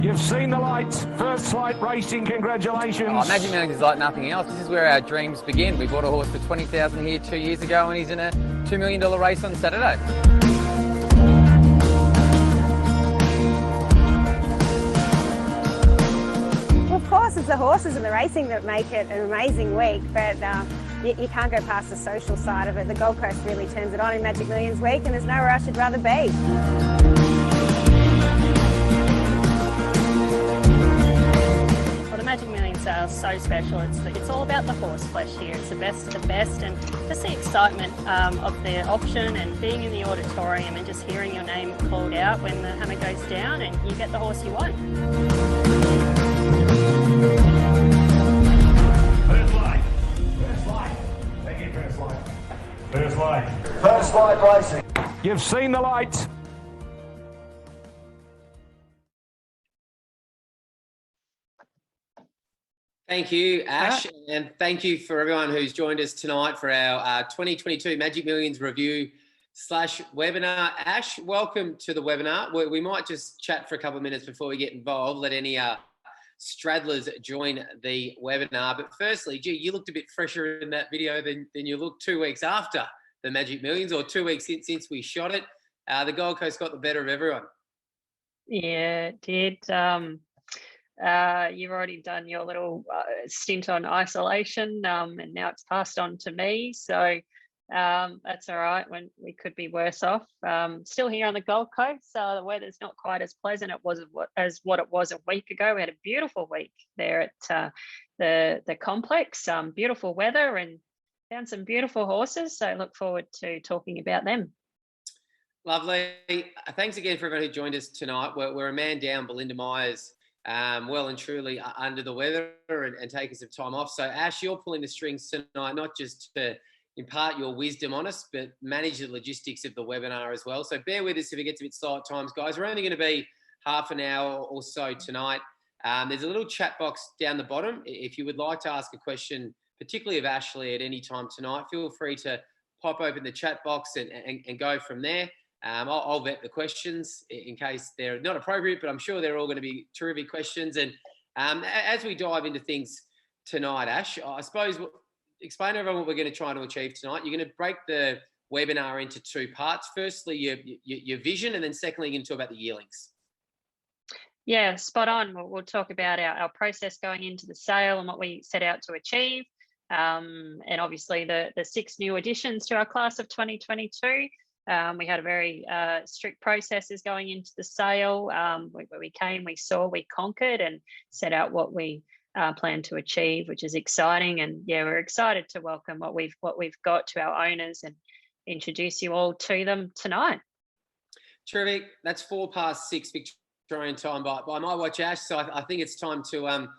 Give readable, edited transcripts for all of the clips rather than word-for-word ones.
You've seen the lights. First Flight Racing, congratulations. Magic Millions is like nothing else. This is where our dreams begin. We bought a horse for $20,000 here 2 years ago, and he's in a $2 million race on Saturday. Well, of course, it's the horses and the racing that make it an amazing week, but you can't go past the social side of it. The Gold Coast really turns it on in Magic Millions week, and there's nowhere I should rather be. Magic Millions sales so special. It's all about the horse flesh here. It's the best of the best, and just the excitement of the option and being in the auditorium and just hearing your name called out when the hammer goes down and you get the horse you want. First Light. First Light. Thank you, First Light. First Light. First Light Racing. You've seen the lights. Thank you, Ash, and thank you for everyone who's joined us tonight for our 2022 Magic Millions review / webinar. Ash, welcome to the webinar. We might just chat for a couple of minutes before we get involved, let any straddlers join the webinar. But firstly, gee, you looked a bit fresher in that video than you looked 2 weeks after the Magic Millions, or 2 weeks since we shot it. The Gold Coast got the better of everyone. Yeah, it did. You've already done your little stint on isolation, and now it's passed on to me. So that's all right. When we could be worse off. Still here on the Gold Coast. The weather's not quite as pleasant as what it was a week ago. We had a beautiful week there at the complex. Beautiful weather and found some beautiful horses. So look forward to talking about them. Lovely. Thanks again for everyone who joined us tonight. We're a man down. Belinda Myers, well and truly under the weather and taking some time off. So Ash, you're pulling the strings tonight, not just to impart your wisdom on us, but manage the logistics of the webinar as well. So bear with us if it gets a bit slow at times, guys. We're only going to be half an hour or so tonight. There's a little chat box down the bottom. If you would like to ask a question, particularly of Ashley at any time tonight, feel free to pop open the chat box and go from there. I'll vet the questions in case they're not appropriate, but I'm sure they're all going to be terrific questions. And as we dive into things tonight, Ash, I suppose explain to everyone what we're going to try to achieve tonight. You're going to break the webinar into two parts. Firstly, your vision, and then secondly, you're going to talk about the yearlings. Yeah, spot on. We'll talk about our process going into the sale and what we set out to achieve. And obviously the 6 new additions to our class of 2022. We had a very strict processes going into the sale. Where we came, we saw, we conquered, and set out what we plan to achieve, which is exciting. And yeah, we're excited to welcome what we've got to our owners and introduce you all to them tonight. Terrific. That's 6:04 Victorian time by my watch, Ash. So I think it's time to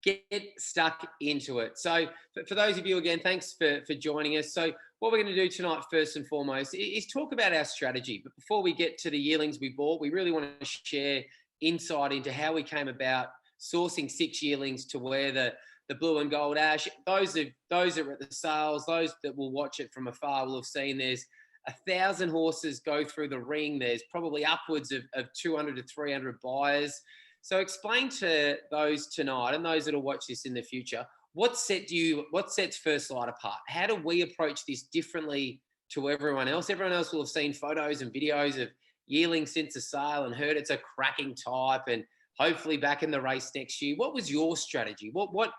get stuck into it. So for those of you, again, thanks for joining us. So what we're going to do tonight, first and foremost, is talk about our strategy. But before we get to the yearlings we bought, we really want to share insight into how we came about sourcing 6 yearlings to wear the blue and gold, Ash. Those that are at the sales, those that will watch it from afar will have seen there's 1,000 horses go through the ring. There's probably upwards of 200 to 300 buyers. So explain to those tonight and those that will watch this in the future, what sets First Light apart? How do we approach this differently to everyone else? Everyone else will have seen photos and videos of yearlings since the sale and heard it's a cracking type and hopefully back in the race next year. What was your strategy? What were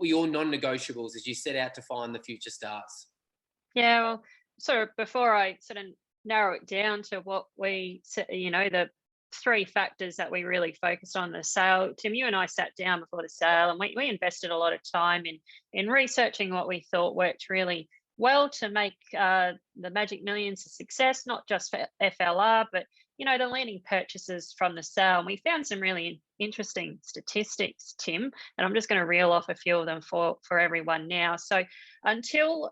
your non-negotiables as you set out to find the future stars? Yeah, well, so before I sort of narrow it down to what we, the 3 factors that we really focused on the sale. Tim, you and I sat down before the sale and we invested a lot of time in researching what we thought worked really well to make the Magic Millions a success, not just for FLR, but, the leading purchases from the sale. And we found some really interesting statistics, Tim, and I'm just going to reel off a few of them for everyone now. So until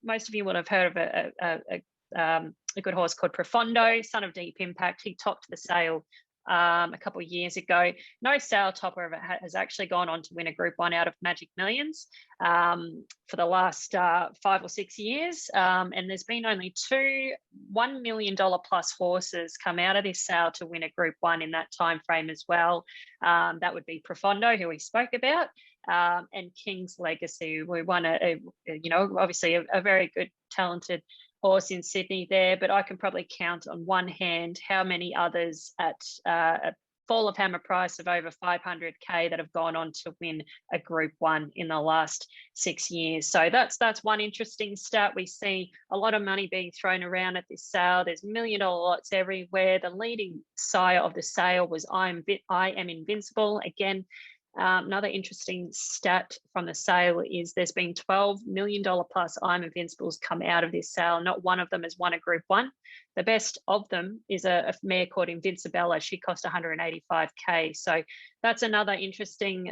most of you would have heard of a good horse called Profondo, son of Deep Impact. He topped the sale a couple of years ago. No sale topper of it has actually gone on to win a Group 1 out of Magic Millions for the last 5 or 6 years. And there's been only 2 $1 million plus horses come out of this sale to win a Group 1 in that time frame as well. That would be Profondo, who we spoke about, and King's Legacy. We won obviously a very good, talented horse in Sydney there, but I can probably count on one hand how many others at a fall of hammer price of over 500k that have gone on to win a Group 1 in the last 6 years. So that's one interesting stat. We see a lot of money being thrown around at this sale. There's $1 million lots everywhere. The leading sire of the sale was I Am Invincible. Again, another interesting stat from the sale is there's been $12 million plus I'm Invincibles come out of this sale. Not one of them has won a Group 1. The best of them is a mare called Invincibella. She cost 185k. So that's another interesting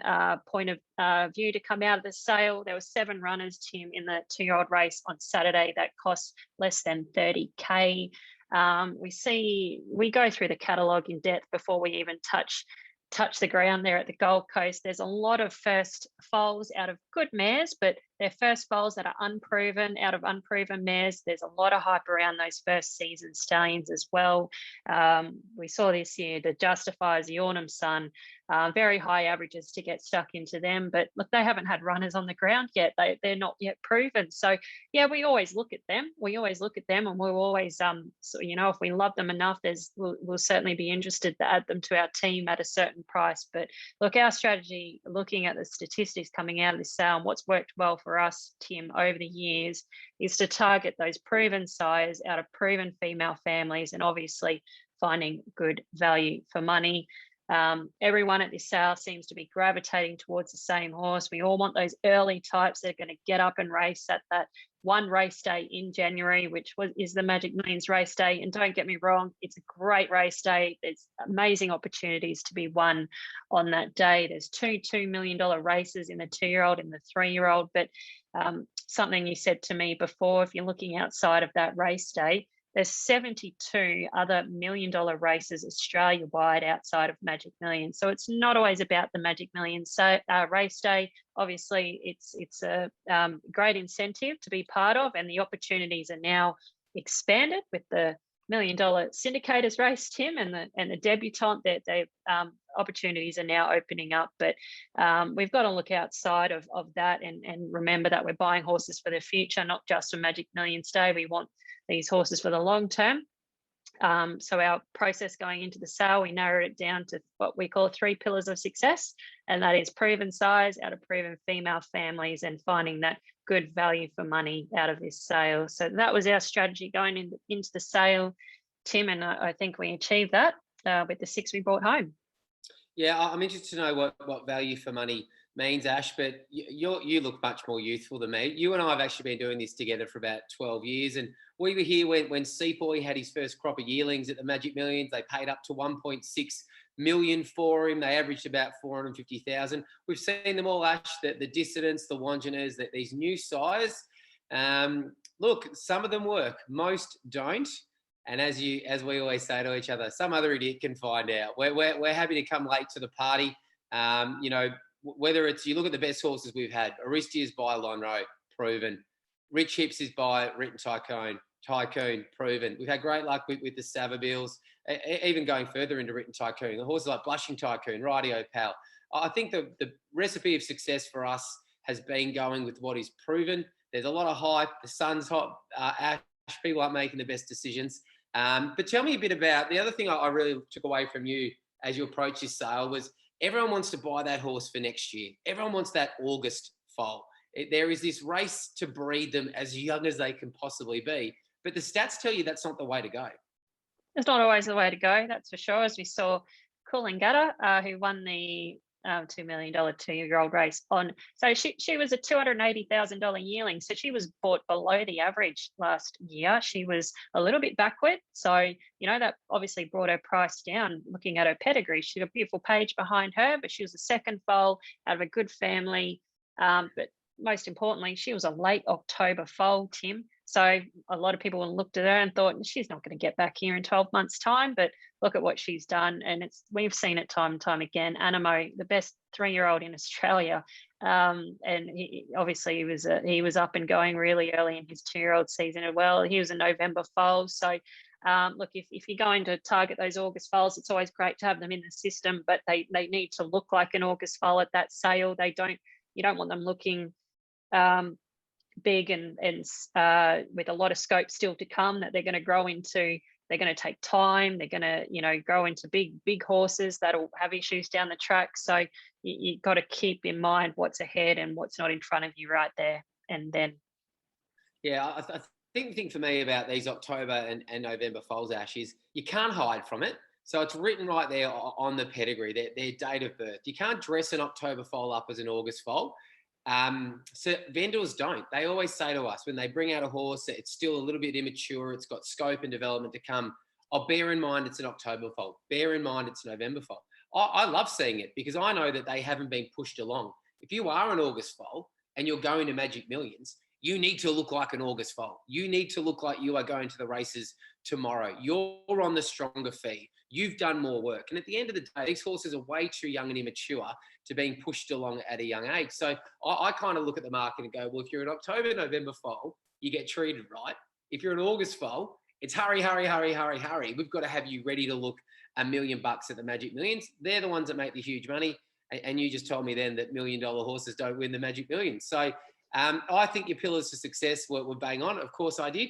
point of view to come out of the sale. There were 7 runners, Tim, in the 2-year-old race on Saturday that cost less than 30k. We go through the catalogue in depth before we even touch the ground there at the Gold Coast. There's a lot of first foals out of good mares, but they're first foals that are unproven, out of unproven mares. There's a lot of hype around those first season stallions as well. We saw this year the Justifiers, the Ornum Sun, very high averages to get stuck into them, but look, they haven't had runners on the ground yet. They're not yet proven. So yeah, we always look at them. And we'll always, if we love them enough, we'll certainly be interested to add them to our team at a certain price. But look, our strategy, looking at the statistics coming out of this sale and what's worked well for us, Tim, over the years, is to target those proven sires out of proven female families, and obviously finding good value for money. Everyone at this sale seems to be gravitating towards the same horse. We all want those early types that are going to get up and race at that one race day in January, which is the Magic Millions race day. And don't get me wrong, it's a great race day. There's amazing opportunities to be won on that day. There's 2 $2 million races in the 2-year-old and the 3-year-old. But something you said to me before, if you're looking outside of that race day, there's 72 other $1 million races Australia-wide outside of Magic Millions. So it's not always about the Magic Millions race day. Obviously, it's a great incentive to be part of, and the opportunities are now expanded with the $1 million syndicators race, Tim, and the debutante. The opportunities are now opening up, but we've got to look outside of that and remember that we're buying horses for the future, not just a Magic Millions day. We want these horses for the long term. So our process going into the sale, we narrowed it down to what we call 3 pillars of success, and that is proven size out of proven female families and finding that good value for money out of this sale. So that was our strategy going into the sale, Tim, and I think we achieved that with the 6 we brought home. Yeah, I'm interested to know what value for money means, Ash, but you look much more youthful than me. You and I have actually been doing this together for about 12 years, and we were here when Seapoy had his first crop of yearlings at the Magic Millions. They paid up to 1.6 million for him. They averaged about 450,000. We've seen them all, Ash, the Dissidents, the Wanganers, these new sires. Look, some of them work, most don't. And as we always say to each other, some other idiot can find out. We're happy to come late to the party. Whether it's, you look at the best horses we've had, Aristia's by Lonhro, proven. Rich Hips is by Written Tycoon, proven. We've had great luck with the Savabills, even going further into Written Tycoon. The horses like Blushing Tycoon, Rightio Pal. I think the recipe of success for us has been going with what is proven. There's a lot of hype. The sun's hot. Ash, people aren't making the best decisions. But tell me a bit about, the other thing I really took away from you as you approach this sale was everyone wants to buy that horse for next year. Everyone wants that August foal. There is this race to breed them as young as they can possibly be. But the stats tell you that's not the way to go. It's not always the way to go, that's for sure. As we saw Coolangatta, who won the $2 million 2-year-old race on. So she was a $280,000 yearling. So she was bought below the average last year. She was a little bit backward. So, that obviously brought her price down. Looking at her pedigree, she had a beautiful page behind her, but she was a second foal out of a good family. But most importantly, she was a late October foal, Tim. So a lot of people looked at her and thought she's not going to get back here in 12 months' time. But look at what she's done, and we've seen it time and time again. Anamoe, the best 3-year-old in Australia, and obviously he was up and going really early in his 2-year-old season as well. He was a November foal, so. Look, if you're going to target those August foals, it's always great to have them in the system, but they need to look like an August foal at that sale. You don't want them looking big and with a lot of scope still to come that they're going to grow into. They're going to take time. They're going to, grow into big horses that'll have issues down the track. So you've got to keep in mind what's ahead and what's not in front of you right there and then. Yeah, I think the thing for me about these October and November foals, Ash, is you can't hide from it. So it's written right there on the pedigree, their date of birth. You can't dress an October foal up as an August foal. So vendors don't. They always say to us when they bring out a horse, it's still a little bit immature, it's got scope and development to come. Oh, bear in mind it's an October foal. Bear in mind it's a November foal. I love seeing it because I know that they haven't been pushed along. If you are an August foal and you're going to Magic Millions, you need to look like an August foal. You need to look like you are going to the races tomorrow. You're on the stronger feed. You've done more work. And at the end of the day, these horses are way too young and immature to being pushed along at a young age. So I kind of look at the market and go, well, if you're an October, November foal, you get treated right. If you're an August foal, it's hurry, hurry, hurry, hurry, hurry. We've got to have you ready to look $1 million at the Magic Millions. They're the ones that make the huge money. And you just told me then that $1 million horses don't win the Magic Millions. So I think your pillars for success were bang on. Of course I did.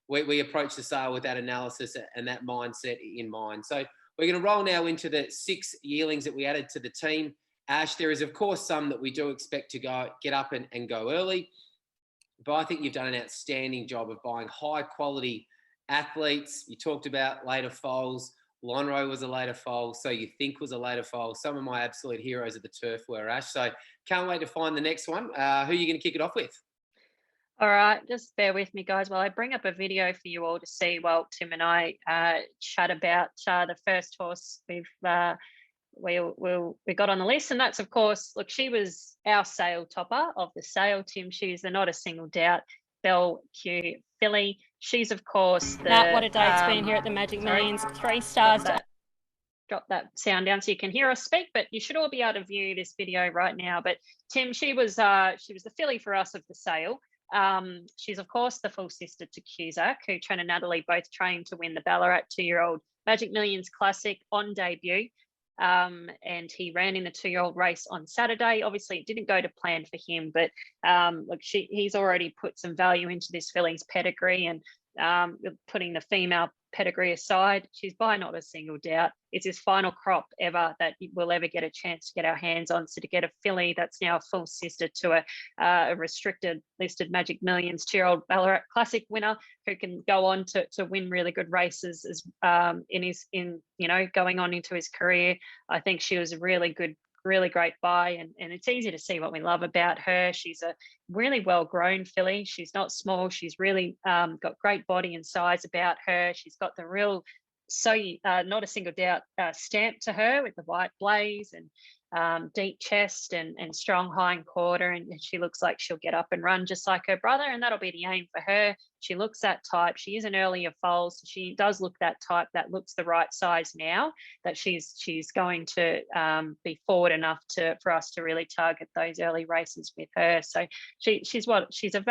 We approached the sale with that analysis and that mindset in mind. So we're going to roll now into the 6 yearlings that we added to the team. Ash, there is, of course, some that we do expect to get up and go early. But I think you've done an outstanding job of buying high-quality athletes. You talked about later foals. Lonhro was a later foal. So You Think was a later foal. Some of my absolute heroes of the turf were, Ash. So can't wait to find the next one. Who are you going to kick it off with? All right, just bear with me, guys, while I bring up a video for you all to see while Tim and I chat about the first horse we got on the list, and that's, of course, look, she was our sale topper of the sale, Tim. She's the Not a Single Doubt Belle Q filly. She's, of course, Nat, what a day it's been here at the Magic Millions. 3 stars. Drop that sound down so you can hear us speak, but you should all be able to view this video right now. But Tim, she was the filly for us of the sale. She's, of course, the full sister to Cusack, who Trent and Natalie both trained to win the Ballarat 2-year-old Magic Millions Classic on debut. And he ran in the 2-year-old race on Saturday. Obviously, it didn't go to plan for him, but look, he's already put some value into this filly's pedigree, and putting the female pedigree aside, she's by Not a Single Doubt. It's his final crop ever that we'll ever get a chance to get our hands on. So to get a filly that's now a full sister to a restricted listed Magic Millions 2-year-old Ballarat Classic winner who can go on to win really good races as going on into his career. I think she was a really great buy, and it's easy to see what we love about her. She's a really well-grown filly. She's not small. She's really got great body and size about her. She's got the real Not a Single Doubt stamp to her with the white blaze and deep chest and strong hind quarter, and she looks like she'll get up and run just like her brother, and that'll be the aim for her. She looks that type. She is an earlier foal, so she does look that type that looks the right size now, that she's going to be forward enough for us to really target those early races with her. So she's a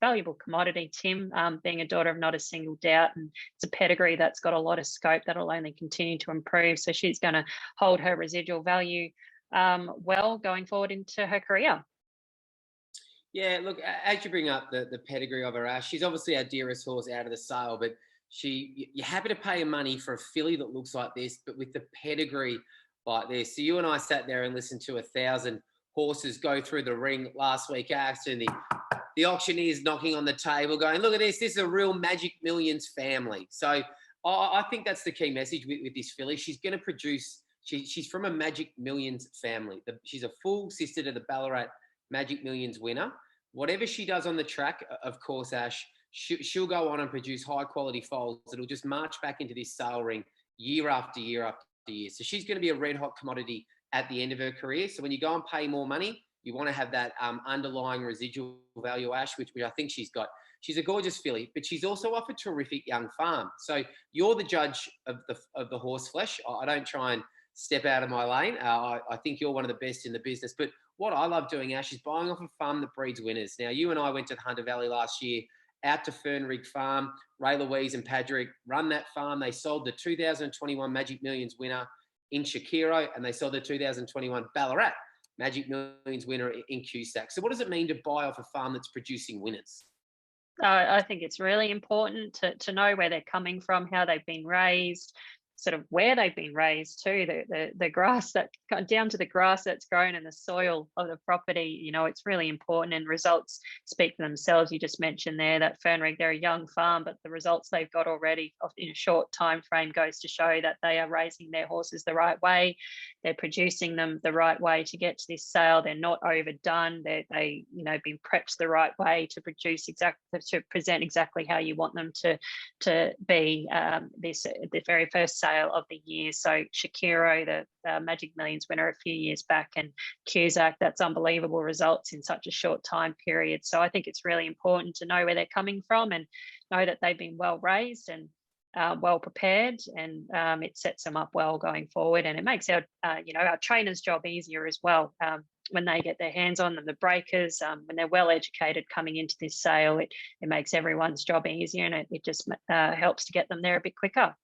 valuable commodity, Tim, being a daughter of Not a Single Doubt, and it's a pedigree that's got a lot of scope that'll only continue to improve. So she's going to hold her residual value well going forward into her career. Yeah, look, as you bring up the pedigree of her, Ash, she's obviously our dearest horse out of the sale, but you're happy to pay her money for a filly that looks like this, but with the pedigree like this. So you and I sat there and listened to 1,000 horses go through the ring last week, Ash, and the auctioneers knocking on the table going, look at this is a real Magic Millions family. So I think that's the key message with this filly. She's going to produce, she's from a Magic Millions family. She's a full sister to the Ballarat Magic Millions winner. Whatever she does on the track, of course, Ash, she'll go on and produce high-quality foals that'll just march back into this sale ring year after year after year. So she's going to be a red-hot commodity at the end of her career. So when you go and pay more money, You want to have that underlying residual value, Ash, which I think she's got. She's a gorgeous filly, but she's also off a terrific young farm. So you're the judge of the horse flesh. I don't try and step out of my lane. I think you're one of the best in the business. But what I love doing, Ash, is buying off a farm that breeds winners. Now, you and I went to the Hunter Valley last year, out to Fernrig Farm. Ray Louise and Patrick run that farm. They sold the 2021 Magic Millions winner in Shakiro, and they sold the 2021 Ballarat Magic Millions winner in Cusack. So what does it mean to buy off a farm that's producing winners? I think it's really important to know where they're coming from, how they've been raised, sort of where they've been raised too, the grass that down to the grass that's grown in the soil of the property. You know, it's really important, and results speak for themselves. You just mentioned there that Fernrig, they're a young farm, but the results they've got already in a short time frame goes to show that they are raising their horses the right way. They're producing them the right way to get to this sale. They're not overdone. They you know, been prepped the right way to present exactly how you want them to be. The very first sale of the year. So Shakiro, the Magic Millions winner a few years back, and Cusack, that's unbelievable results in such a short time period. So I think it's really important to know where they're coming from and know that they've been well raised and well prepared, and it sets them up well going forward, and it makes our our trainers' job easier as well. When they get their hands on them, the breakers, when they're well educated coming into this sale, it makes everyone's job easier, and it just helps to get them there a bit quicker.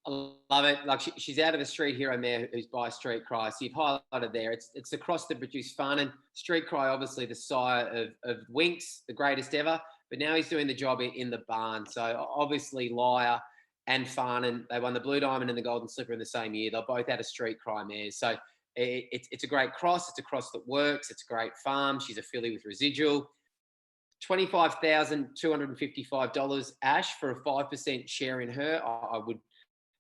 I love it. Like she's out of the Street Hero mare who's by Street Cry. So you've highlighted there. It's the cross that produced Farnan. Street Cry, obviously the sire of Winks, the greatest ever, but now he's doing the job in the barn. So obviously Liar and Farnan, they won the Blue Diamond and the Golden Slipper in the same year. They're both out of Street Cry mares. So it's a great cross. It's a cross that works. It's a great farm. She's a filly with residual. $25,255, Ash, for a 5% share in her. I would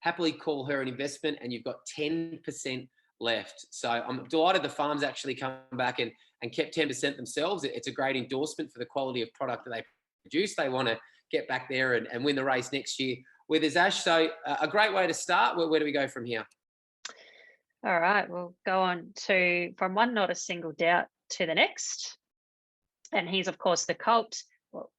happily call her an investment, and you've got 10% left. So I'm delighted the farms actually come back and kept 10% themselves. It's a great endorsement for the quality of product that they produce. They want to get back there and win the race next year with us, Ash. So a great way to start. Where do we go from here? All right, we'll go on from one Not a Single Doubt to the next. And he's, of course, the colt.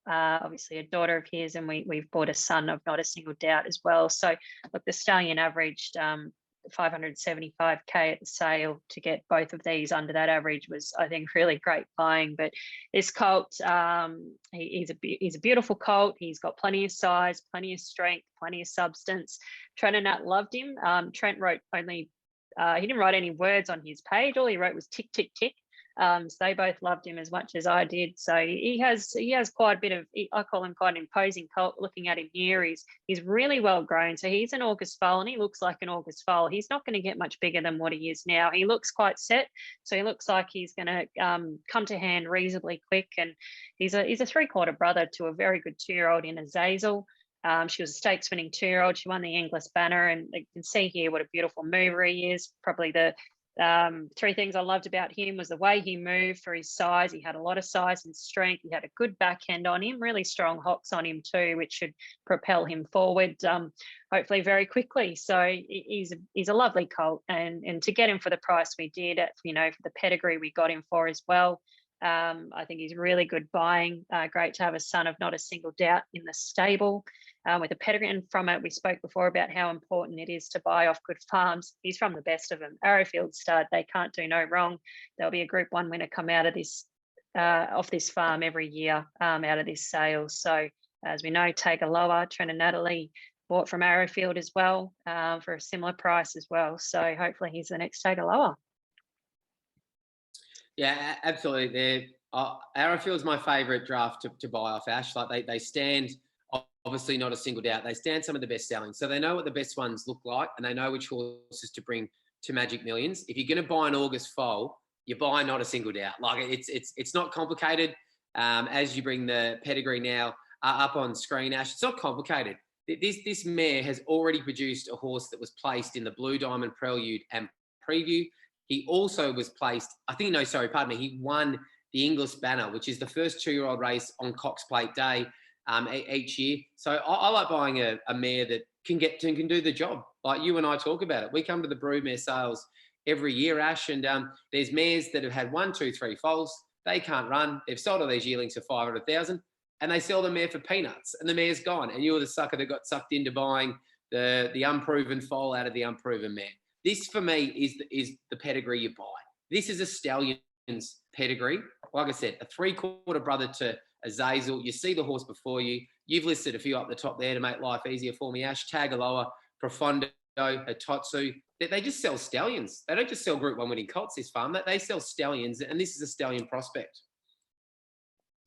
Obviously a daughter of his, and we've bought a son of Not a Single Doubt as well. So look, the stallion averaged $575K at the sale. To get both of these under that average was, I think, really great buying. But this colt, he's a beautiful colt. He's got plenty of size, plenty of strength, plenty of substance. Trent and Nat loved him. Trent wrote he didn't write any words on his page. All he wrote was tick, tick, tick. So they both loved him as much as I did. So he has quite a bit of, I call him quite an imposing colt. Looking at him here, he's really well grown. So he's an August foal, and he looks like an August foal. He's not going to get much bigger than what he is now. He looks quite set, so he looks like he's going to come to hand reasonably quick. And he's a 3/4 brother to a very good 2-year-old in Azazel. She was a stakes winning 2-year-old. She won the Inglis Banner, and you can see here what a beautiful mover he is. Probably the three things I loved about him was the way he moved for his size. He had a lot of size and strength. He had a good backhand on him, really strong hocks on him too, which should propel him forward, hopefully very quickly. So he's a lovely colt, and to get him for the price we did, for the pedigree we got him for as well. I think he's really good buying. Great to have a son of Not a Single Doubt in the stable with a pedigree. And from it, we spoke before about how important it is to buy off good farms. He's from the best of them. Arrowfield stud, they can't do no wrong. There'll be a Group 1 winner come out of this off this farm every year out of this sale. So as we know, Tagaloa, Trent and Natalie bought from Arrowfield as well for a similar price as well. So hopefully he's the next Tagaloa. Yeah, absolutely. Arrowfield's my favourite draft to buy off, Ash. Like they stand, obviously Not a Single Doubt. They stand some of the best selling. So they know what the best ones look like, and they know which horses to bring to Magic Millions. If you're going to buy an August foal, you buy Not a Single Doubt. Like it's not complicated. As you bring the pedigree now up on screen, Ash, it's not complicated. This mare has already produced a horse that was placed in the Blue Diamond Prelude and Preview. He also was placed, he won the Inglis Banner, which is the first 2-year-old race on Cox Plate Day each year. So I like buying a mare that can do the job. Like you and I talk about it. We come to the broodmare sales every year, Ash. And there's mares that have had 1, 2, 3 foals. They can't run. They've sold all these yearlings for 500,000, and they sell the mare for peanuts, and the mare's gone. And you're the sucker that got sucked into buying the unproven foal out of the unproven mare. This for me is the pedigree you buy. This is a stallion's pedigree. Like I said, a 3/4 brother to Azazel. You see the horse before you. You've listed a few up the top there to make life easier for me, Ash. Tagaloa, Profondo, Atotsu. They just sell stallions. They don't just sell Group 1 winning colts, this farm. They sell stallions, and this is a stallion prospect.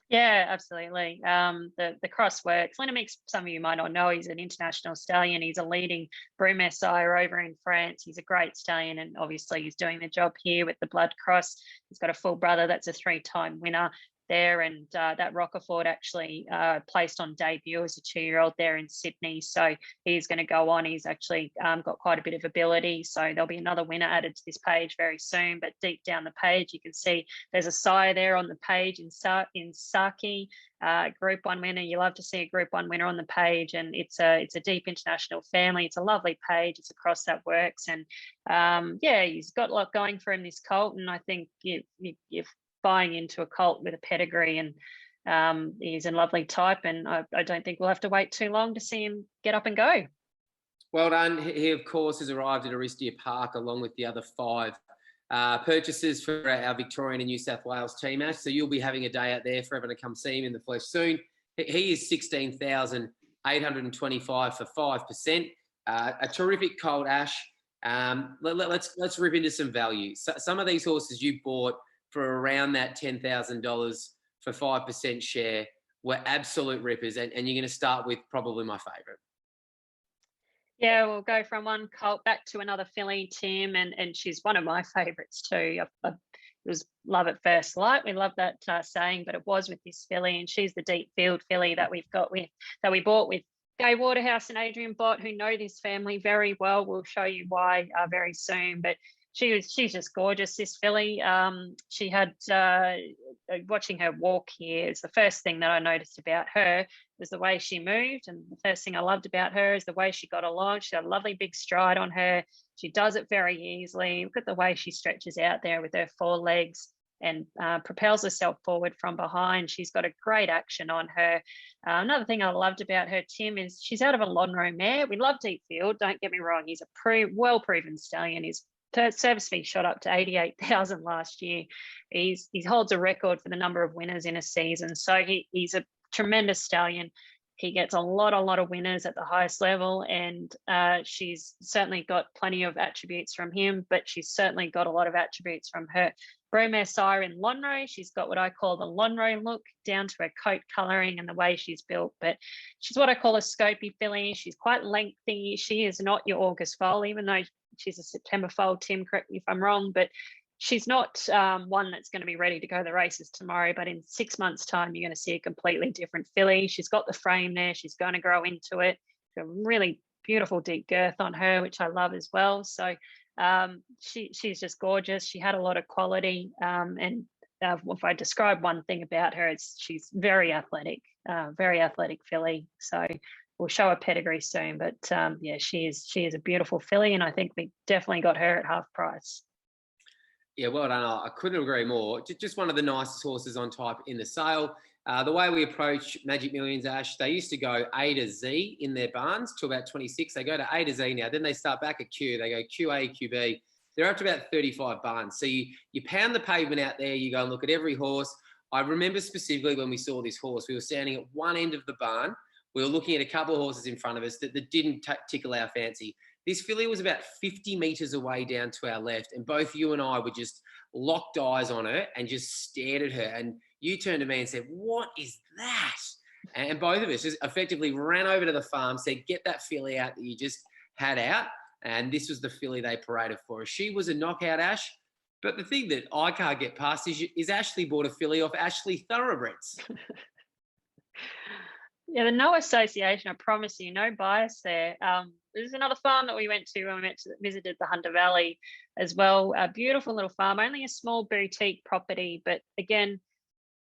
Yeah, absolutely. The cross works. Linamix, some of you might not know, he's an international stallion. He's a leading broodmare sire over in France. He's a great stallion, and obviously he's doing the job here with the blood cross. He's got a full brother that's a 3-time winner there, and that Rockerford actually placed on debut as a 2-year-old there in Sydney. So he's going to go on. He's actually got quite a bit of ability. So there'll be another winner added to this page very soon. But deep down the page, you can see there's a sire there on the page in Saki, Group 1 winner. You love to see a Group 1 winner on the page, and it's a deep international family. It's a lovely page. It's across that works, and yeah, he's got a lot going for him, this colt. And I think you've buying into a colt with a pedigree, and he's a lovely type, and I don't think we'll have to wait too long to see him get up and go. Well done. He, of course, has arrived at Aristia Park along with the other 5 purchases for our Victorian and New South Wales team, Ash. So you'll be having a day out there for everyone to come see him in the flesh soon. He is 16,825 for 5%. A terrific colt, Ash. Let's rip into some value. So, some of these horses you bought for around that $10,000 for 5% share were absolute rippers, and you're going to start with probably my favourite. Yeah, we'll go from one colt back to another filly, Tim, and she's one of my favourites too. It was love at first light. We love that saying, but it was with this filly, and she's the deep field filly that we bought with Gai Waterhouse and Adrian Bott, who know this family very well. We'll show you why very soon, but she's just gorgeous, this filly. She had, watching her walk here is the first thing that I noticed about her was the way she moved. And the first thing I loved about her is the way she got along. She had a lovely big stride on her. She does it very easily. Look at the way she stretches out there with her 4 legs and propels herself forward from behind. She's got a great action on her. Another thing I loved about her, Tim, is she's out of a Lonhro mare. We love Deep Field, don't get me wrong. He's a well-proven stallion. His service fee shot up to 88,000 last year. He holds a record for the number of winners in a season. So he's a tremendous stallion. He gets a lot of winners at the highest level, and she's certainly got plenty of attributes from him, but she's certainly got a lot of attributes from her Bromare sire in Lonhro. She's got what I call the Lonhro look, down to her coat colouring and the way she's built, but she's what I call a scopy filly. She's quite lengthy. She is not your August foal, even though she's a September foal. Tim, correct me if I'm wrong, but she's not one that's going to be ready to go the races tomorrow, but in 6 months' time, you're going to see a completely different filly. She's got the frame there. She's going to grow into it. A really beautiful deep girth on her, which I love as well. So she's just gorgeous. She had a lot of quality. And if I describe one thing about her, it's she's very athletic filly. So we'll show her pedigree soon. But yeah, she is a beautiful filly, and I think we definitely got her at half price. Yeah, well done. I couldn't agree more. Just one of the nicest horses on type in the sale. The way we approach Magic Millions, Ash, they used to go A to Z in their barns to about 26. They go to A to Z now. Then they start back at Q. They go QA, QB. They're up to about 35 barns. So you pound the pavement out there. You go and look at every horse. I remember specifically when we saw this horse, we were standing at one end of the barn. We were looking at a couple of horses in front of us that didn't tickle our fancy. This filly was about 50 metres away down to our left, and both you and I were just locked eyes on her and just stared at her. And you turned to me and said, "What is that?" And both of us just effectively ran over to the farm, said, "Get that filly out that you just had out." And this was the filly they paraded for us. She was a knockout, Ash. But the thing that I can't get past is Ashley bought a filly off Ashley Thoroughbreds. Yeah, the no association, I promise you, no bias there. There's another farm that we went to when we visited the Hunter Valley as well. A beautiful little farm, only a small boutique property. But again,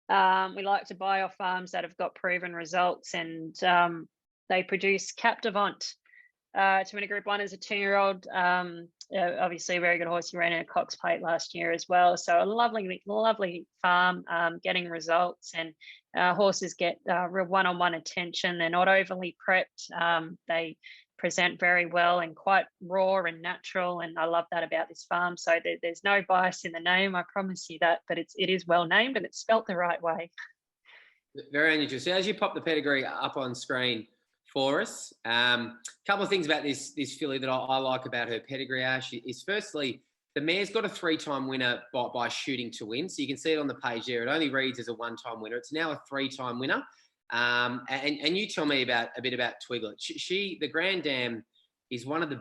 we like to buy off farms that have got proven results, and they produce Captivant to win a Group 1 as a 2-year-old. Obviously a very good horse. He ran in a Cox Plate last year as well. So a lovely farm, getting results, and horses get real one-on-one attention. They're not overly prepped. They present very well and quite raw and natural, and I love that about this farm. So there's no bias in the name, I promise you that, but it is well named and it's spelt the right way. Very unusual. So as you pop the pedigree up on screen for us, couple of things about this filly that I like about her pedigree, Ash, is firstly, the mare's got a 3-time winner by shooting to win. So you can see it on the page there. It only reads as a 1-time winner. It's now a 3-time winner. And you tell me a bit about Twiglet. The Grand Dam is one of the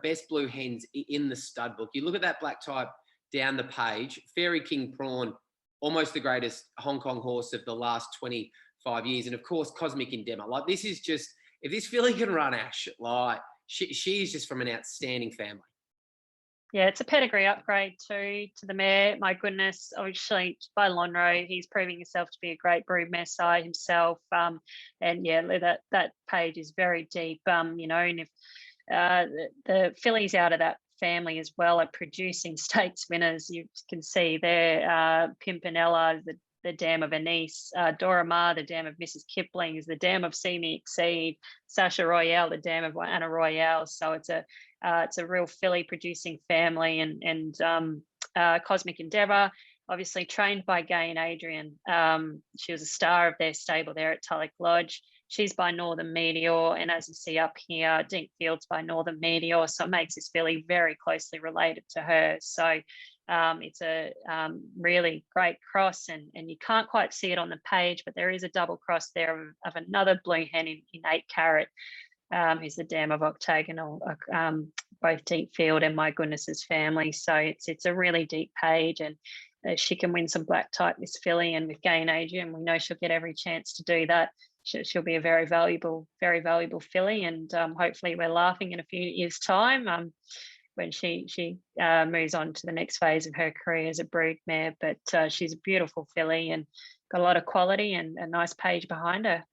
best blue hens in the stud book. You look at that black type down the page, Fairy King Prawn, almost the greatest Hong Kong horse of the last 25 years. And of course, Cosmic Endeavour. Like, this is just, if this filly can run, Ash, like, she is just from an outstanding family. Yeah, it's a pedigree upgrade to the mare. My goodness, obviously by Lonhro, he's proving himself to be a great broodmare sire himself. And yeah, that page is very deep. You know, and if the fillies out of that family as well are producing stakes winners, you can see there, Pimpinella, the dam of Anise, Dora Ma, the dam of Mrs. Kipling, is the dam of See Me Exceed, Sasha Royale, the dam of Anna Royale. So it's a real filly producing family, and Cosmic Endeavour, obviously trained by Gay and Adrian. She was a star of their stable there at Tulloch Lodge. She's by Northern Meteor, and as you see up here, Dink Fields by Northern Meteor. So it makes this filly very closely related to her. So it's a really great cross, and you can't quite see it on the page, but there is a double cross there of another blue hen in 8 Carat, who's the dam of Octagonal, both Deep Field and My Goodness's family. So it's a really deep page, and she can win some black type, this filly, and with Gay and Adrian, we know she'll get every chance to do that. She'll be a very valuable filly, and hopefully we're laughing in a few years' time when she moves on to the next phase of her career as a broodmare. But she's a beautiful filly and got a lot of quality and a nice page behind her.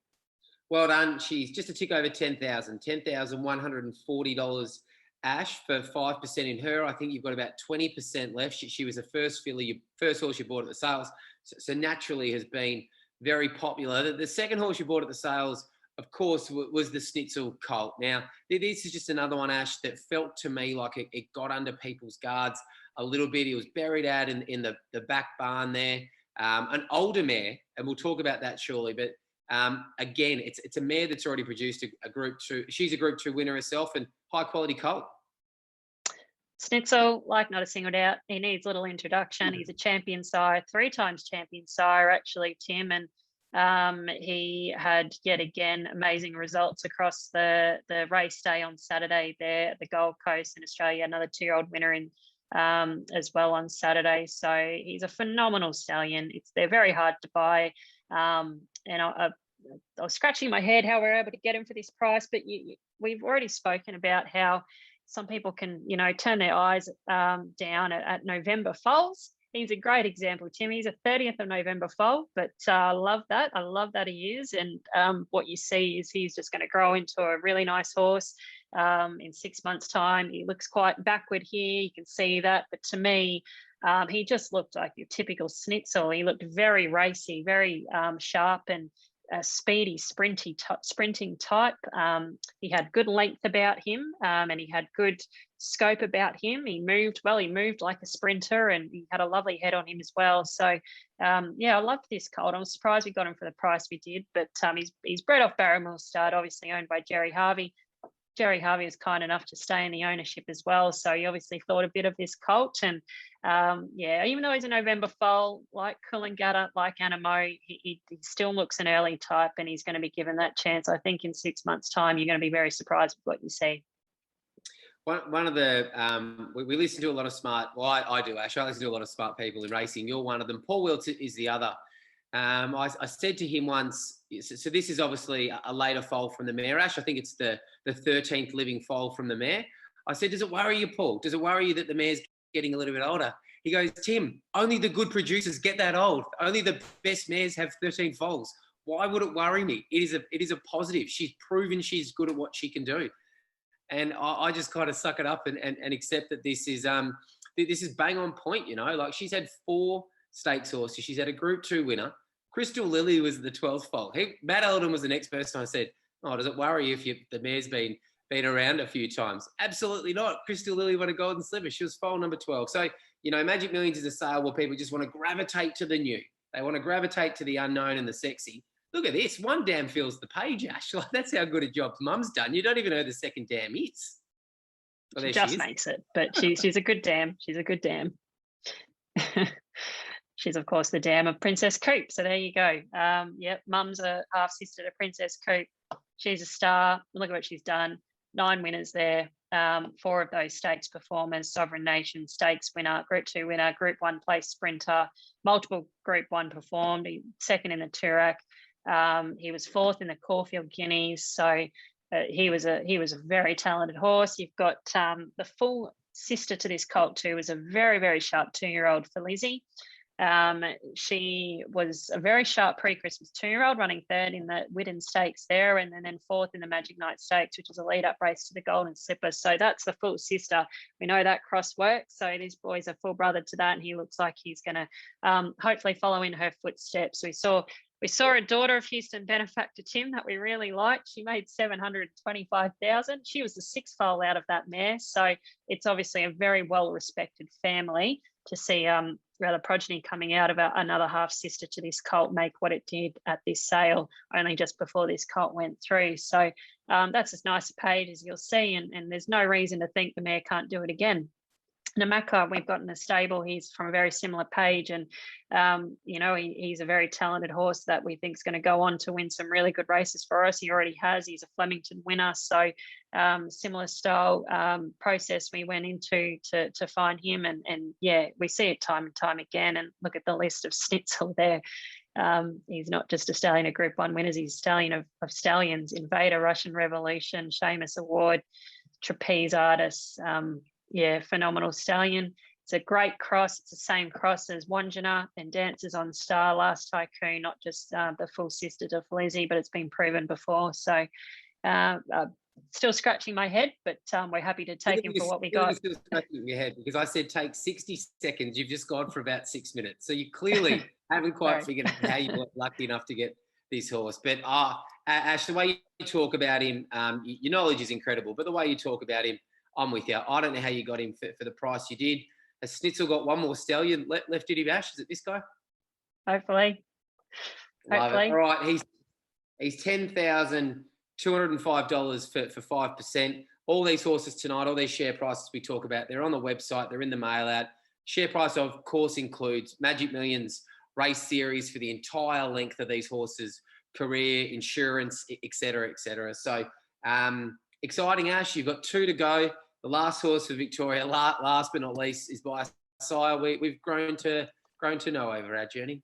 Well done. She's just a tick over $10,140, Ash, for 5% in her. I think you've got about 20% left. She was the first horse you bought at the sales, so naturally has been very popular. The second horse you bought at the sales, of course, was the Snitzel Colt. Now, this is just another one, Ash, that felt to me like it got under people's guards a little bit. It was buried out in the back barn there. An older mare, and we'll talk about that shortly, but again, it's a mare that's already produced a Group 2. She's a Group 2 winner herself, and high-quality colt. Snitzel, like not a single doubt, he needs little introduction. He's a champion sire, 3 times champion sire, actually, Tim, and he had yet again amazing results across the race day on Saturday there at the Gold Coast in Australia. Another 2-year-old winner in as well on Saturday. So he's a phenomenal stallion. They're very hard to buy, and I was scratching my head how we're able to get him for this price. But we've already spoken about how some people can, turn their eyes down at November foals. He's a great example, Tim. He's a 30th of November foal, but I love that. I love that he is. And what you see is he's just going to grow into a really nice horse in 6 months' time. He looks quite backward here. You can see that. But to me, he just looked like your typical Snitzel. He looked very racy, very sharp and speedy, sprinting type. He had good length about him, and he had good scope about him. He moved well. He moved like a sprinter, and he had a lovely head on him as well. So, yeah, I loved this colt. I'm surprised we got him for the price we did. But he's bred off Barrowmill Stud, obviously owned by Jerry Harvey. Jerry Harvey is kind enough to stay in the ownership as well. So he obviously thought a bit of this colt. And yeah, even though he's a November foal, like Coolangatta, like Animo, he still looks an early type, and he's going to be given that chance. I think in 6 months' time, you're going to be very surprised with what you see. One of the, we listen to a lot of smart, well, I do, Ash. I listen to a lot of smart people in racing. You're one of them. Paul Wilt is the other. I said to him once, so this is obviously a later foal from the mare, Ash. I think it's the 13th living foal from the mare. I said, does it worry you, Paul? Does it worry you that the mare's getting a little bit older? He goes, Tim, only the good producers get that old. Only the best mares have 13 foals. Why would it worry me? It is a positive. She's proven she's good at what she can do. And I just kind of suck it up and accept that this is bang on point. You know, like she's had 4 stakes horses. She's had a Group 2 winner. Crystal Lily was the 12th foal. Matt Eldon was the next person I said, oh, does it worry you if the mare's been around a few times? Absolutely not. Crystal Lily won a Golden Slipper. She was foal number 12. So, you know, Magic Millions is a sale where people just want to gravitate to the new. They want to gravitate to the unknown and the sexy. Look at this. One dam fills the page, Ash. Like, that's how good a job Mum's done. You don't even know who the second dam is. Well, She just makes it, but she's a good dam. She's a good dam. She's, of course, the dam of Princess Coop. So there you go. Yep, Mum's a half sister to Princess Coop. She's a star. Look at what she's done. 9 winners there. 4 of those stakes performers: Sovereign Nation Stakes winner, Group 2 winner, Group 1 place sprinter, multiple Group 1 performed. He second in the Toorak. He was 4th in the Caulfield Guineas. So he was a very talented horse. You've got the full sister to this colt too, was a very, very sharp 2-year-old for Lizzie. She was a very sharp pre-Christmas 2-year-old, running 3rd in the Widden Stakes there, and then 4th in the Magic Night Stakes, which is a lead-up race to the Golden Slipper. So that's the full sister. We know that cross works. So this boy's a full brother to that, and he looks like he's going to hopefully follow in her footsteps. We saw a daughter of Houston Benefactor Tim that we really liked. She made 725,000. She was the 6th foal out of that mare. So it's obviously a very well-respected family to see rather progeny coming out of another half sister to this colt make what it did at this sale only just before this colt went through. So that's as nice a page as you'll see, and there's no reason to think the mare can't do it again. Namaka, we've got in the stable. He's from a very similar page, and you know, he's a very talented horse that we think is going to go on to win some really good races for us. He already has. He's a Flemington winner, so similar style process we went into to find him, and yeah, we see it time and time again. And look at the list of Schnitzel there. He's not just a stallion of Group 1 winners. He's a stallion of stallions: Invader, Russian Revolution, Seamus Award, Trapeze Artist. Yeah, phenomenal stallion. It's a great cross. It's the same cross as Wanjana and Dances on Star, Last Tycoon, not just the full sister to Lizzie, but it's been proven before. So still scratching my head, but we're happy to take him for what we got. Still scratching your head because I said take 60 seconds. You've just gone for about 6 minutes. So you clearly haven't quite figured out how you got lucky enough to get this horse. But Ash, the way you talk about him, your knowledge is incredible, but the way you talk about him, I'm with you. I don't know how you got him for the price you did. Has Schnitzel got one more stallion left in him, Ash? Is it this guy? Hopefully. Love it. All right, he's $10,205 for 5%. All these horses tonight, all these share prices we talk about, they're on the website, they're in the mail out. Share price, of course, includes Magic Millions race series for the entire length of these horses, career, insurance, et cetera, et cetera. So exciting, Ash. You've got 2 to go. The last horse for Victoria, last but not least, is by sire we've grown to know over our journey.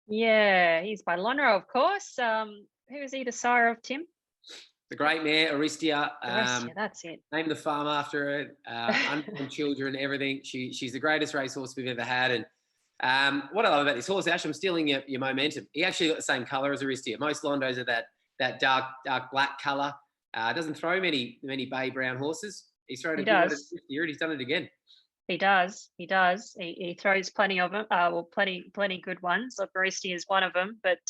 Yeah, he's by Lonhro, of course. Who is he, the sire of, Tim? The great mare, Aristia. Aristia, that's it. Named the farm after it. Unborn children, everything. She's the greatest racehorse we've ever had. And what I love about this horse, Ash, I'm stealing your momentum. He actually got the same colour as Aristia. Most Londos are that dark black colour. Doesn't throw many bay brown horses. He's thrown a good this year, and he's done it again. He does. He throws plenty of them. Plenty good ones. Look, Aristia is one of them, but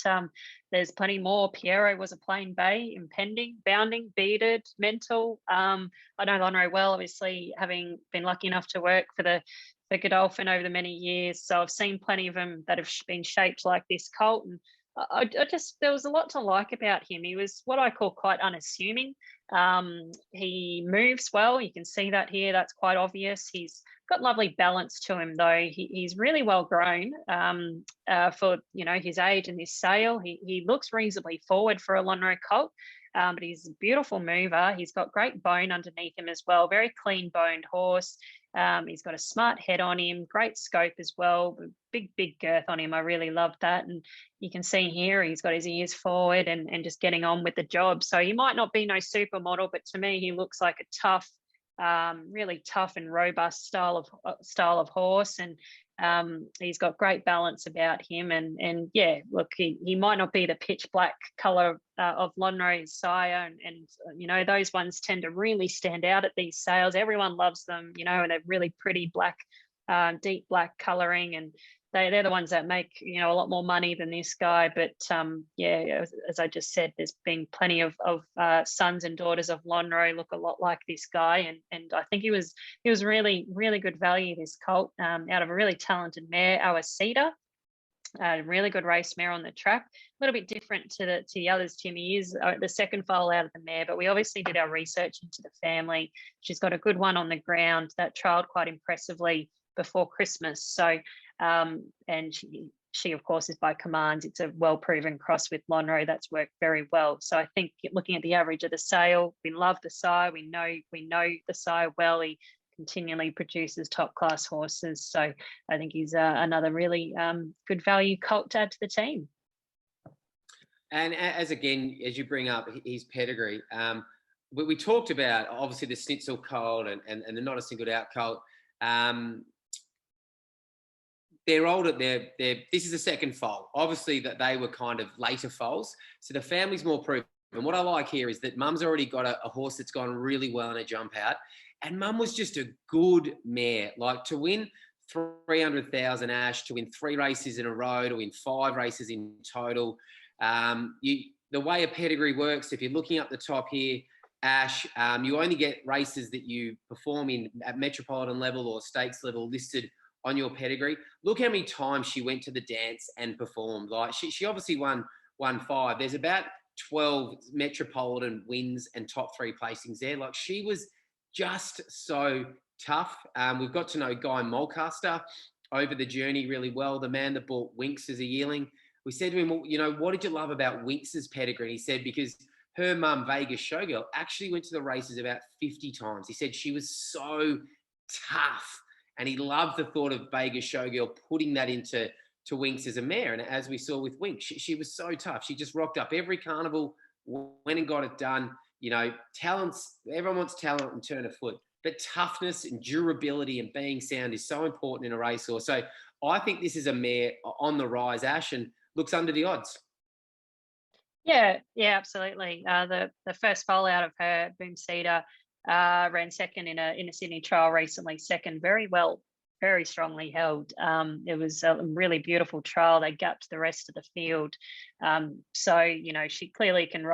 there's plenty more. Piero was a plain bay, impending, bounding, bearded, mental. I know Lonhro well, obviously, having been lucky enough to work for Godolphin over the many years. So I've seen plenty of them that have been shaped like this colt, and there was a lot to like about him. He was what I call quite unassuming. He moves well. You can see that here. That's quite obvious. He's got lovely balance to him, though. He's really well grown for his age and his sale. He looks reasonably forward for a Lonhro colt, but he's a beautiful mover. He's got great bone underneath him as well. Very clean boned horse. He's got a smart head on him, great scope as well, big girth on him. I really loved that. And you can see here he's got his ears forward and just getting on with the job. So he might not be no supermodel, but to me he looks like a tough, really tough and robust style of horse. And He's got great balance about him, and yeah, look, he might not be the pitch black colour of Lonhro's sire, and you know, those ones tend to really stand out at these sales. Everyone loves them, you know, and they're really pretty black, deep black colouring, and they're the ones that make, you know, a lot more money than this guy. But yeah, as I just said, there's been plenty of sons and daughters of Lonhro look a lot like this guy, and I think he was really good value, this colt, out of a really talented mare, our Cedar. Really good race mare on the track. A little bit different to the others, Timmy. Is the second foal out of the mare, but we obviously did our research into the family. She's got a good one on the ground that trialled quite impressively before Christmas. So and she of course is by Commands. It's a well-proven cross with Lonhro that's worked very well. So I think looking at the average of the sale, we love the sire. We know the sire well. He continually produces top-class horses. So I think he's another really good value colt to add to the team. And as you bring up his pedigree, we talked about obviously the Snitzel colt and the Not a Singled Out colt. They're older. This is the second foal. Obviously, that they were kind of later foals, so the family's more proven. And what I like here is that Mum's already got a horse that's gone really well in a jump out, and Mum was just a good mare. Like, to win 300,000, Ash, to win 3 races in a row, to win 5 races in total. The way a pedigree works, if you're looking up the top here, Ash, you only get races that you perform in at metropolitan level or stakes level listed on your pedigree. Look how many times she went to the dance and performed. Like, she obviously won 5. There's about 12 metropolitan wins and top 3 placings there. Like, she was just so tough. We've got to know Guy Mulcaster over the journey really well, the man that bought Winx as a yearling. We said to him, well, you know, what did you love about Winx's pedigree? He said because her mum, Vegas Showgirl, actually went to the races about 50 times. He said she was so tough. And he loved the thought of Vegas Showgirl putting that into Winx as a mare. And as we saw with Winx, she was so tough. She just rocked up every carnival, went and got it done. You know, talents, everyone wants talent and turn a foot. But toughness and durability and being sound is so important in a racehorse. So I think this is a mare on the rise, Ash, and looks under the odds. Yeah, absolutely. The first foal out of her, Boom Cedar, ran second in a Sydney trial recently. Second, very strongly held. It was a really beautiful trial. They gapped the rest of the field. So, you know, she clearly can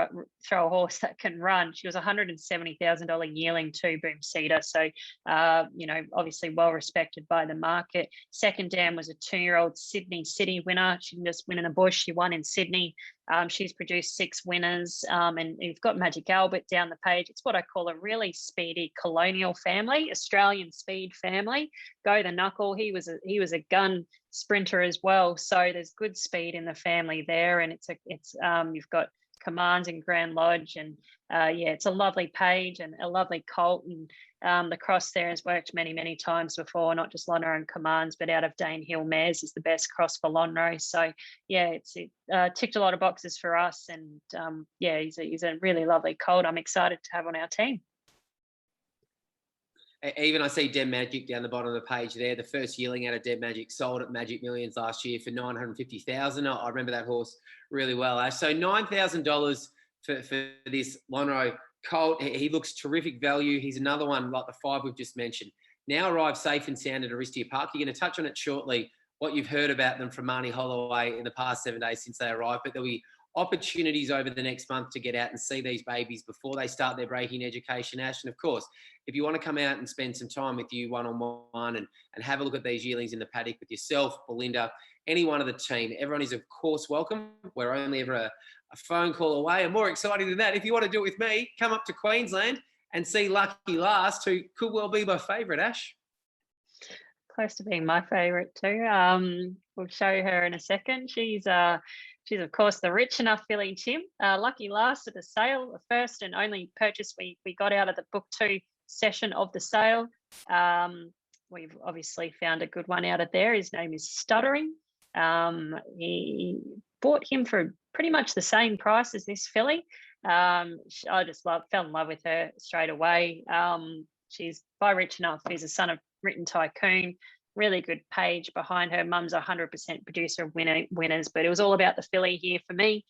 throw a horse that can run. She was $170,000 yearling too, Boom Cedar. So, you know, obviously well respected by the market. Second dam was a 2-year-old Sydney City winner. She didn't just win in the bush. She won in Sydney. She's produced 6 winners, and you've got Magic Albert down the page. It's what I call a really speedy colonial family, Australian speed family. Go the Knuckle. He was a gun sprinter as well. So there's good speed in the family there, and you've got Commands and Grand Lodge, and it's a lovely page and a lovely colt, and the cross there has worked many times before, not just Lonhro and Commands, but out of Dane Hill Mares is the best cross for Lonhro. So yeah, it ticked a lot of boxes for us, and he's a really lovely colt. I'm excited to have on our team. Even I see Dead Magic down the bottom of the page there. The first yearling out of Dead Magic sold at Magic Millions last year for $950,000. I remember that horse really well, Ash. So $9,000 for this Lonhro colt. He looks terrific value. He's another one like the 5 we've just mentioned. Now arrived safe and sound at Aristia Park. You're going to touch on it shortly, what you've heard about them from Marnie Holloway in the past 7 days since they arrived. But there'll be opportunities over the next month to get out and see these babies before they start their breaking education, Ash. And of course, if you want to come out and spend some time with you one-on-one and have a look at these yearlings in the paddock with yourself, Belinda, any one of the team, everyone is of course welcome. We're only ever a phone call away. And more exciting than that, if you want to do it with me, come up to Queensland and see Lucky Last, who could well be my favourite, Ash. Close to being my favourite too. We'll show her in a second. She's of course the rich enough filly, Tim. Lucky Last at the sale, the first and only purchase we got out of the Book 2 session of the sale. We've obviously found a good one out of there. His name is Stuttering. He bought him for pretty much the same price as this filly. I just fell in love with her straight away. She's by Rich Enough. He's a son of Written Tycoon. really good page behind her. Mum's a 100% producer of winners, but it was all about the filly here for me.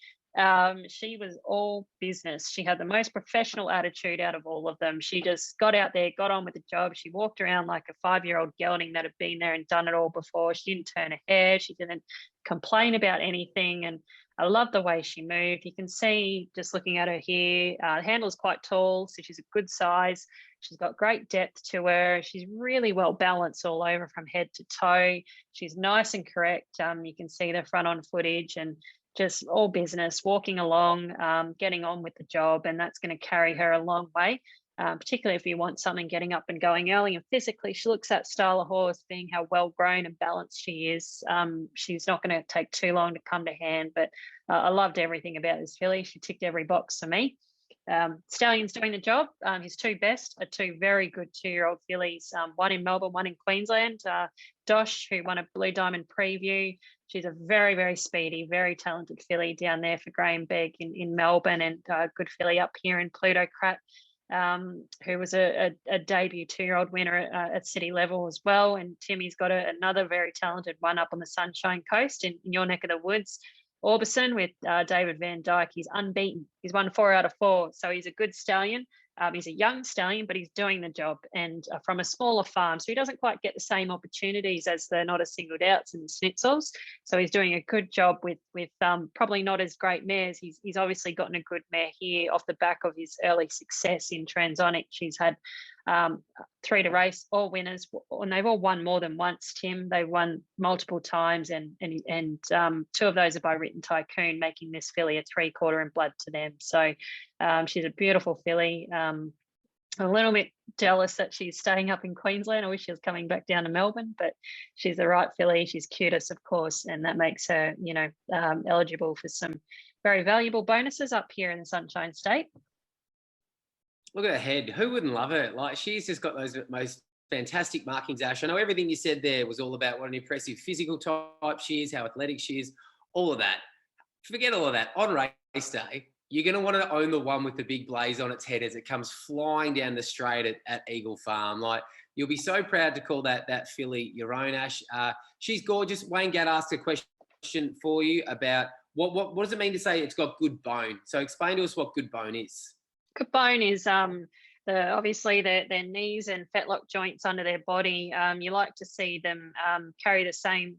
She was all business. She had the most professional attitude out of all of them. She just got out there, got on with the job. She walked around like a 5-year-old gelding that had been there and done it all before. She didn't turn a hair. She didn't complain about anything. And I love the way she moved. You can see just looking at her here, the handle's quite tall, so she's a good size. She's got great depth to her. She's really well balanced all over from head to toe. She's nice and correct. You can see the front on footage and just all business, walking along, getting on with the job, and that's going to carry her a long way, particularly if you want something getting up and going early. And physically, she looks that style of horse, being how well grown and balanced she is. She's not going to take too long to come to hand, but I loved everything about this filly. She ticked every box for me. Stallion's doing the job. His two best are two very good 2-year-old fillies, one in Melbourne, one in Queensland. Dosh, who won a Blue Diamond Preview. She's a very, very speedy, very talented filly down there for Graham Begg in Melbourne, and a good filly up here in Plutocrat, who was a debut 2-year-old winner at city level as well. And Timmy's got another very talented one up on the Sunshine Coast in your neck of the woods. Orbison with David Van Dyke, he's unbeaten. He's won 4 out of 4, so he's a good stallion. He's a young stallion, but he's doing the job, and from a smaller farm, so he doesn't quite get the same opportunities as the Not As Singled Outs and the Schnitzels. So he's doing a good job with probably not as great mares. He's obviously gotten a good mare here off the back of his early success in Transonic. She's had 3 to race, all winners, and they've all won more than once, Tim. They've won multiple times, and 2 of those are by Written Tycoon, making this filly a 3/4 in blood to them. So she's a beautiful filly. I'm a little bit jealous that she's staying up in Queensland. I wish she was coming back down to Melbourne, but she's the right filly. She's cutest, of course, and that makes her, eligible for some very valuable bonuses up here in the Sunshine State. Look at her head. Who wouldn't love her? Like, she's just got those most fantastic markings, Ash. I know everything you said there was all about what an impressive physical type she is, how athletic she is, all of that. Forget all of that. On race day, you're going to want to own the one with the big blaze on its head as it comes flying down the straight at Eagle Farm. Like, you'll be so proud to call that filly your own, Ash. She's gorgeous. Wayne Gadd asked a question for you about what does it mean to say it's got good bone? So explain to us what good bone is. Good bone is obviously their knees and fetlock joints under their body. You like to see them carry the same.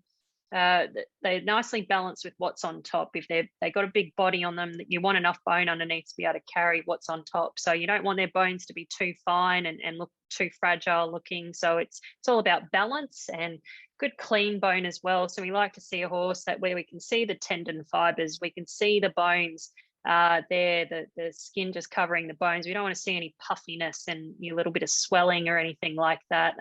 They're nicely balanced with what's on top. If they got a big body on them, you want enough bone underneath to be able to carry what's on top. So you don't want their bones to be too fine and look too fragile looking. So it's all about balance and good clean bone as well. So we like to see a horse where we can see the tendon fibers, we can see the bones. The skin just covering the bones. We don't want to see any puffiness and a little bit of swelling or anything like that.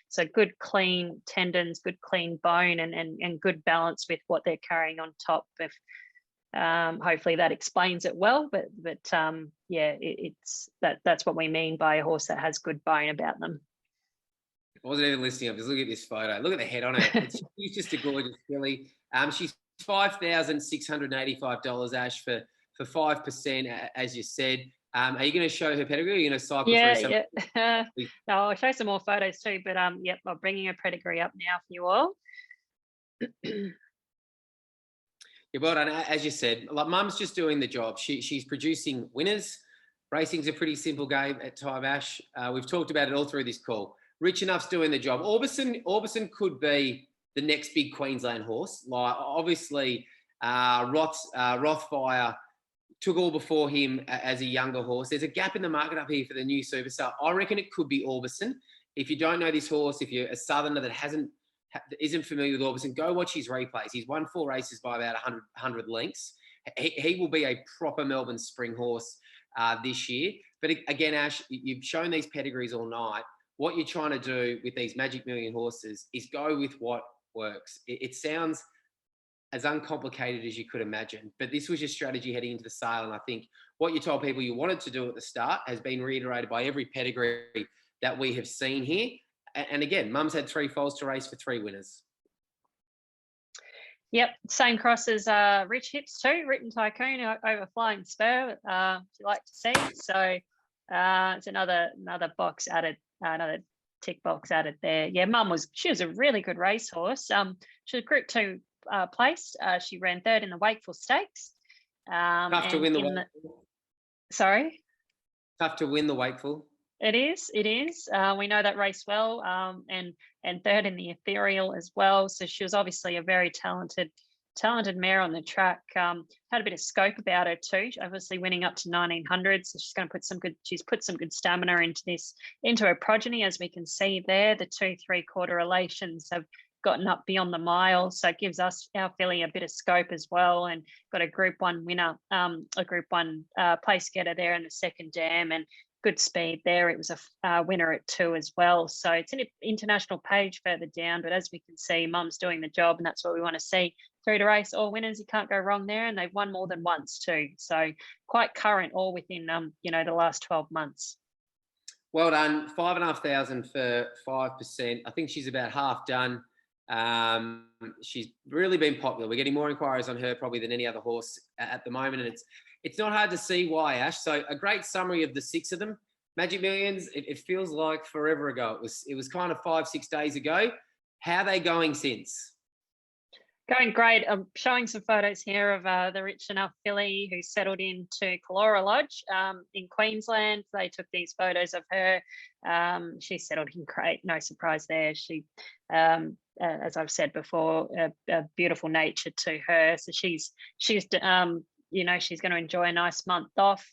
So good clean tendons, good clean bone, and good balance with what they're carrying on top. If hopefully that explains it well. But that's what we mean by a horse that has good bone about them. I wasn't even listening. I'm just looking at this photo. Look at the head on it. She's just a gorgeous filly. She's $5,685, Ash, for 5%, as you said. Are you going to show her pedigree? Or are you going to cycle through some? Yeah. No, I'll show some more photos too. But I'm bringing her pedigree up now for you all. Yeah, well done. As you said, like, Mum's just doing the job. She's producing winners. Racing's a pretty simple game at time, Ash. We've talked about it all through this call. Rich Enough's doing the job. Orbison could be the next big Queensland horse. Like, obviously, Rothfire took all before him as a younger horse. There's a gap in the market up here for the new superstar. I reckon it could be Orbison. If you don't know this horse, if you're a southerner that isn't familiar with Orbison, go watch his replays. He's won 4 races by about 100 lengths. He will be a proper Melbourne spring horse this year. But again, Ash, you've shown these pedigrees all night. What you're trying to do with these Magic Million horses is go with what works. It sounds as uncomplicated as you could imagine, but this was your strategy heading into the sale. And I think what you told people you wanted to do at the start has been reiterated by every pedigree that we have seen here. And again, Mum's had 3 foals to race for 3 winners. Yep, same cross as Rich Hips too, Written Tycoon over Flying Spur, if you like to see. So it's another box added, another tick box added there. Yeah, Mum she was a really good racehorse. She was Group 2 place. She ran third in the Wakeful Stakes. Tough to win the Wakeful. Sorry? Tough to win the Wakeful. It is. We know that race well, and third in the Ethereal as well. So she was obviously a very talented mare on the track. Had a bit of scope about her too. Obviously winning up to 1900, so she's going to put some good. She's put some good stamina into her progeny, as we can see there. The 2 3/4 relations have gotten up beyond the mile, so it gives us, our filly, a bit of scope as well, and got a Group 1 winner, a Group 1 place getter there in the second dam, and good speed there. It was a winner at 2 as well. So it's an international page further down, but as we can see, Mum's doing the job, and that's what we want to see through the race. All winners, you can't go wrong there, and they've won more than once too. So quite current, all within the last 12 months. Well done. 5,500 for 5%. I think she's about half done. She's really been popular. We're getting more inquiries on her probably than any other horse at the moment, and it's not hard to see why, Ash. So a great summary of the 6 of them. Magic Millions, it feels like forever ago. It was kind of 5-6 days ago. How are they going since? Going great. I'm showing some photos here of the Rich Enough filly who settled into Calora Lodge in Queensland. They took these photos of her. She settled in great. No surprise there. She, as I've said before, a beautiful nature to her. So she's going to enjoy a nice month off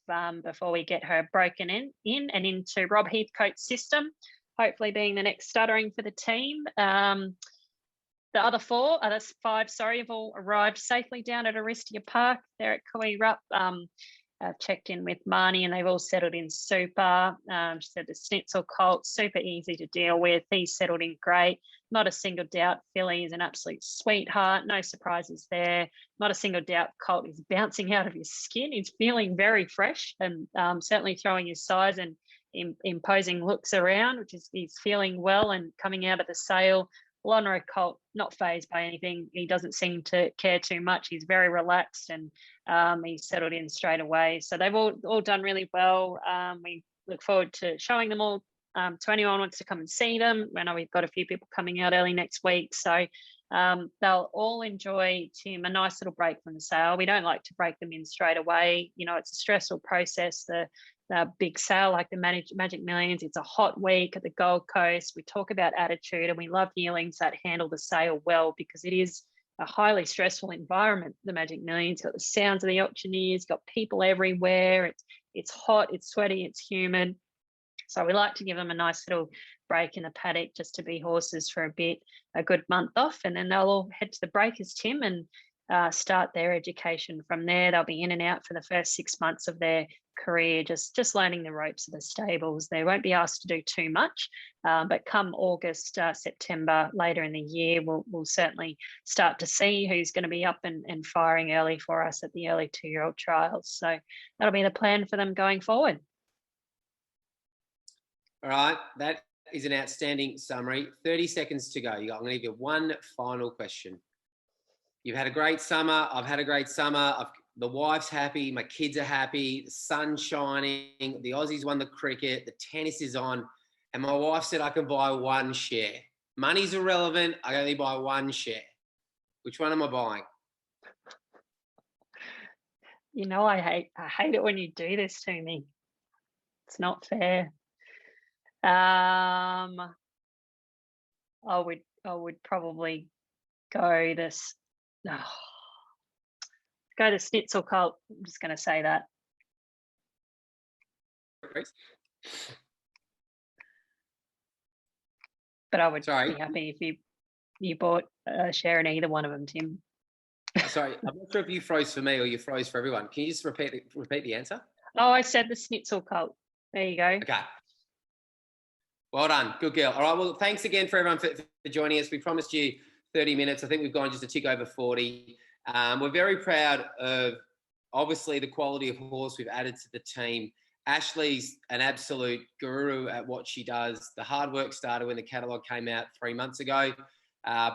before we get her broken in and into Rob Heathcote's system, hopefully being the next stuttering for the team. The other 5, have all arrived safely down at Aristia Park. They're at Kui Rup. I've checked in with Marnie, and they've all settled in super. She said the Schnitzel colt, super easy to deal with. He's settled in great. Not a single doubt. Philly is an absolute sweetheart. No surprises there. Not a single doubt. Colt is bouncing out of his skin. He's feeling very fresh, and certainly throwing his size and imposing looks around, which is, he's feeling well and coming out of the sale. Lonhro colt, not phased by anything. He doesn't seem to care too much. He's very relaxed, and he's settled in straight away. So they've all done really well. We look forward to showing them all to anyone who wants to come and see them. I know we've got a few people coming out early next week. So they'll all enjoy, Tim, a nice little break from the sale. We don't like to break them in straight away. It's a stressful process. The big sale like the Magic Millions, it's a hot week at the Gold Coast. We talk about attitude, and we love yearlings that handle the sale well, because it is a highly stressful environment. The Magic Millions got the sounds of the auctioneers, got people everywhere. It's hot, it's sweaty, it's humid. So we like to give them a nice little break in the paddock just to be horses for a good month off, and then they'll all head to the breakers, Tim, and start their education from there. They'll be in and out for the first 6 months of their career, just learning the ropes of the stables. They won't be asked to do too much, but come August, September, later in the year, we'll certainly start to see who's going to be up and firing early for us at the early 2-year-old trials. So that'll be the plan for them going forward. All right, that is an outstanding summary. 30 seconds to go. I'm going to give you one final question. You've had a great summer. I've had a great summer. The wife's happy. My kids are happy. The sun's shining. The Aussies won the cricket. The tennis is on. And my wife said I can buy one share. Money's irrelevant. I only buy one share. Which one am I buying? I hate it when you do this to me. It's not fair. I would probably go this. Go to Schnitzel colt. I'm just going to say that. But I would be happy if you bought a share in either one of them, Tim. Sorry, I'm not sure if you froze for me or you froze for everyone. Can you just repeat the answer? Oh, I said the Schnitzel colt. There you go. Okay. Well done. Good girl. All right. Well, thanks again for everyone for joining us. We promised you 30 minutes. I think we've gone just a tick over 40. We're very proud of, obviously, the quality of horse we've added to the team. Ashley's an absolute guru at what she does. The hard work started when the catalogue came out 3 months ago.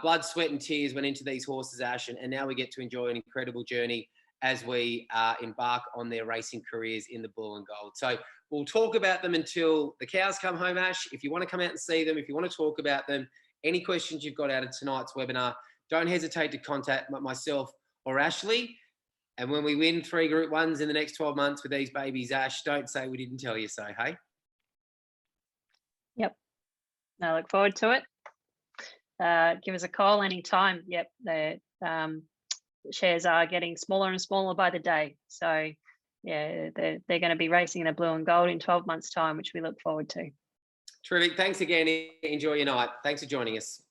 Blood, sweat and tears went into these horses, Ash, and now we get to enjoy an incredible journey as we embark on their racing careers in the blue and gold. So we'll talk about them until the cows come home, Ash. If you want to come out and see them, if you want to talk about them, any questions you've got out of tonight's webinar, don't hesitate to contact myself or Ashley. And when we win 3 Group 1s in the next 12 months with these babies, Ash, don't say we didn't tell you so, hey? Yep. I look forward to it. Give us a call anytime. Yep. The shares are getting smaller and smaller by the day. So yeah, they're going to be racing in a blue and gold in 12 months time, which we look forward to. Terrific. Thanks again. Enjoy your night. Thanks for joining us.